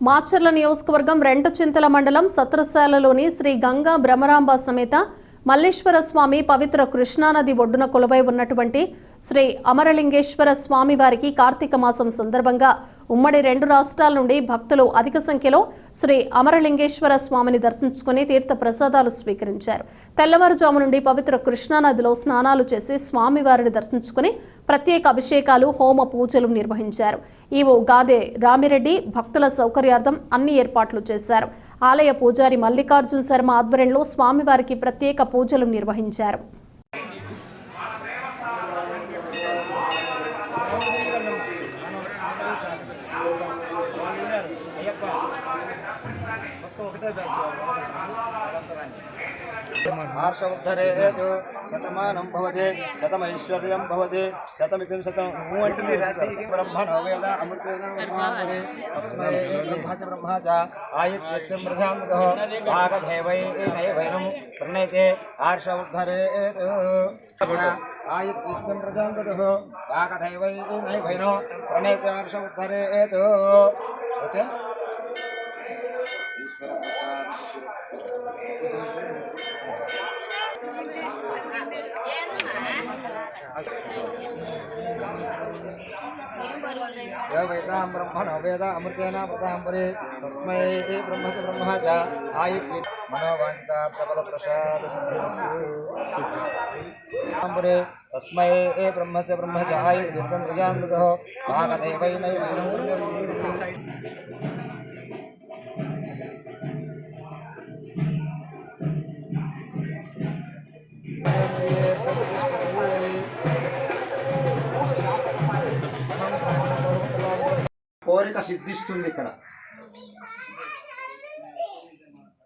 మాచర్ల నియోజకవర్గం రెంటచింతల మండలం సత్రశాలలోని శ్రీ గంగా బ్రహ్మరాంబ సమేత మల్లేశ్వర స్వామి పవిత్ర కృష్ణానది ఒడ్డున కొలువై ఉన్నటువంటి శ్రీ అమరలింగేశ్వర స్వామి వారికి కార్తీక మాసం సందర్భంగా ఉమ్మడి 2 రాష్ట్రాల నుండి భక్తులు అధిక సంఖ్యలో శ్రీ అమరలింగేశ్వర స్వామిని దర్శించుకుని తీర్థ ప్రసాదాలు స్వీకరించారు. తెల్లవారుజాము నుండి పవిత్ర కృష్ణానదిలో స్నానాలు చేసి స్వామివారిని దర్శించుకుని ప్రత్యేక అభిషేకాలు, హోమ పూజలు నిర్వహించారు. ఈవో గాదే రామిరెడ్డి భక్తుల సౌకర్యార్థం అన్ని ఏర్పాట్లు చేశారు. ఆలయ పూజారి మల్లికార్జున శర్మ ఆధ్వర్యంలో స్వామివారికి ప్రత్యేక పూజలు నిర్వహించారు. हर्षोद्धरेतु शतमानं भवति शतमैश्वर्यं भवति शतमिकं शतं ब्रह्मणो वेद अमृतेन तस्मै ब्रह्मा च आयुर्यं प्रजामृतः भागधैवैनं प्रणेते हर्षोद्धरेतु आयुर्यं प्रजामृतः भागधैवैनं प्रणेते हर्षोद्धरेतु ओके वेदां ब्रह्मणो वेद अमृतेन प्रदाम्बरे तस्मै ब्रह्म च ब्रह्मा च आयुर् मनोवाञ्छितार्थफलप्रसादसिद्धिरस्तु तस्मै ब्रह्म च आयुर्यं प्रजामृतः भागदेवैनैवैनं కోరిక సిద్ధిస్తుంది. ఇక్కడ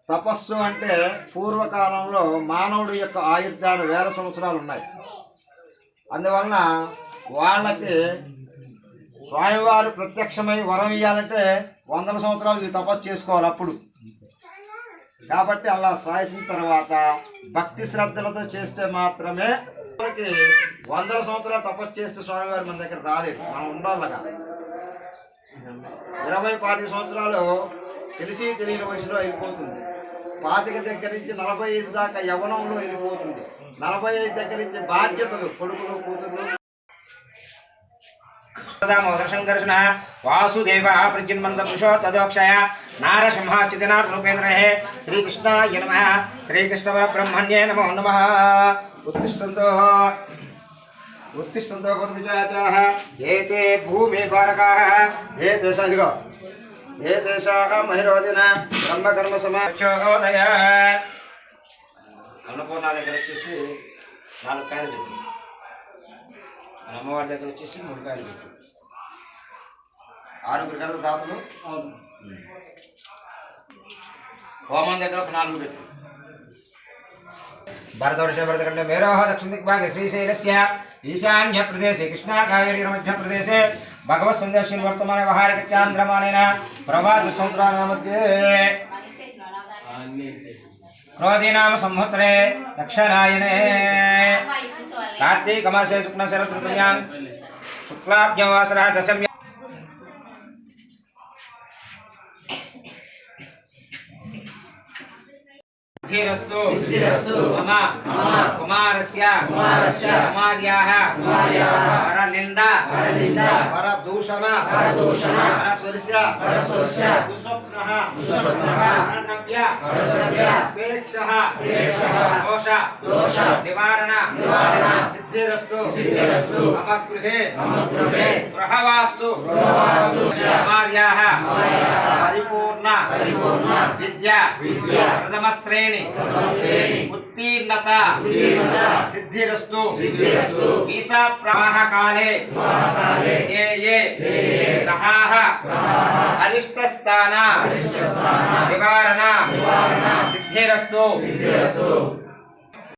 తపస్సు అంటే పూర్వకాలంలో మానవుడి యొక్క ఆయుర్దాలు 1000 సంవత్సరాలు ఉన్నాయి. అందువలన వాళ్ళకి స్వామివారు ప్రత్యక్షమై వరం ఇవ్వాలంటే 100 సంవత్సరాలు ఈ తపస్సు చేసుకోవాలి. అప్పుడు కాబట్టి అలా సాధించిన తర్వాత భక్తి శ్రద్ధలతో చేస్తే మాత్రమే మనకి 100 సంవత్సరాలు తపస్సు చేస్తే స్వామివారు మన దగ్గర రాలేదు. మనం ఉండాలగా 20-25 సంవత్సరాలు తెలిసి తెలియని వయసులో వెళ్ళిపోతుంది. 25 దగ్గర నుంచి 45 దాకా యవనంలో వెళ్ళిపోతుంది. 45 దగ్గర నుంచి బాధ్యతలు, కొడుకులు, కూతురు. సంఘర్షణ వాసుదేవ ప్రజన్మంత పురుషో తదోక్షయ నారసింహాచితినాథ రూపేంద్ర శ్రీకృష్ణాయ నమః. శ్రీకృష్ణ బ్రహ్మణ్యే నమో నమః. उत्तिष्ठन्तो पद्मजाताः एते भूमिभारकाः एतेषादिगो एतेषाः महिरोदिन ब्रह्मकर्म समाचोदय अन्नपूर्णा దగ్గర వచ్చేసి 4 కాయలు పెట్టు. అమ్మవారి దగ్గర వచ్చేసి 3 కాయలు పెట్టు. 6 గంటల దాతలు హోమం దగ్గర 4 పెట్టు. भरतवर्ष भरतखंड मेरोह दक्षिण दिग्भागे श्रीशैलस्य ईशान्य प्रदेशे कृष्णाकायरी मध्य प्रदेशे भगवत संदेशन वर्तमान व्यवहारिक चांद्रमानेन प्रवास संवत्सराणां मध्ये क्रोधी नाम संवत्सरे दक्षिणायने कार्तिक मासे शुक्ल शरद ऋतुयां शुक्लाभ्यां वासरः दशम्यां सिद्धिरस्तु मम कुमारस्य कुमार्याः परनिन्दा परदूषण परसुरस्य दुःस्वप्नः परद्रव्य अपेक्षः दोष निवारण सिद्धिरस्तु मम गृहे गृहवास्तु कुमार्याः परिपूर्ण विद्या प्रथमश्रेणी उत्तीर्णत सिद्धिरस्तु ईशा प्रवाह काले ये ग्रहाः अरिष्टस्थान निवारण सिद्धिरस्तु